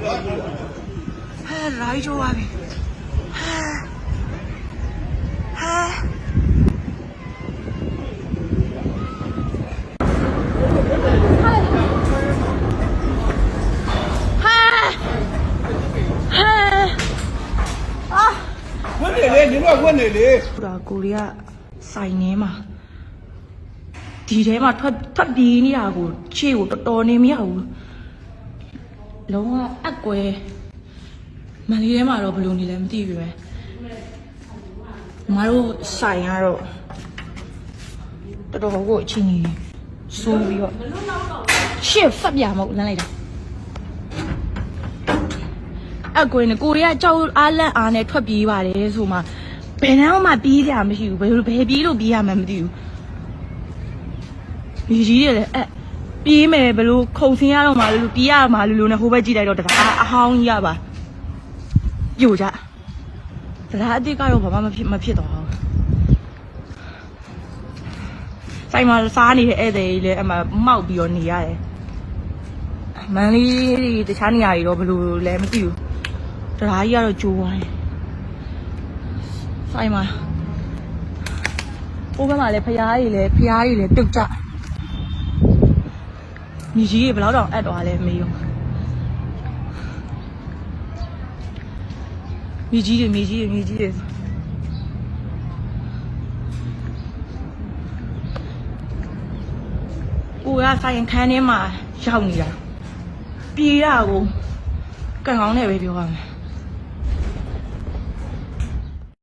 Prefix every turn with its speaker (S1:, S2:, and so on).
S1: 来着啊！
S2: 问你嘞，你乱问你嘞。
S1: ကိုရီးယားဆိုင်နေမှာဒီထဲမှာထွက်ပြေးနေတာကိုခြေကိုတော်နေမရဘူးလုံးဝအက်ကွဲမလေးထဲမှာတော့ဘယ်လိုနေလဲမသိဘူးပဲမတို့ဆိုင်ကတော့တော်ကိုအချင်းကြီးဆိုးပြီးတော့ရှေ့ဖက်ပြမဟုတ်လမ်းလိုက်တာအကွေနဲ့ကိုရီးယားကြောက်အားလန့်အားနဲ့ထွက်ပြေးပါတယ်ဆိုမှဘယ်နှမ်းမှပြေးကြမရှိဘူးဘယ်ပြေးလို့ပြေးရမှမသိဘူးဒီကြီးတွေလည်းပြေးမယ်ဘယ်လိုခုံဆင်းရတော့မှလို့ပြေးရမှာလို့နဲ့ဟိုဘက်ကြည့်လိုက်တော့တကားအဟောင်းကြီးရပါပြိုကြတရားအစ်စ်ကတော့ဘာမှမဖြစ်တော့ဘူးဆိုင်မှာစားနေတဲ့ဧည့်သည်ကြီးလည်းအမှမောက်ပြီးတော့နေရတယ်မန်လေးတခြားနေရာတွေတော့ဘယ်လိုလဲမသိဘူးတရားကြီးကတော့ကျိုးသွားတယ်ဆိုင်မှာဟိုဘက်မှာလည်းဖျားတွေလည်းတုတ်ကြညီကြီးတွေဘယ်တော့အပ်သွားလဲမေးရောညီကြီးတွေကိုကဆိုင်ခန်းထဲမှာရောက်နေတာပြေးတာကိုကံကောင်းနဲ့ပဲပြောရမယ်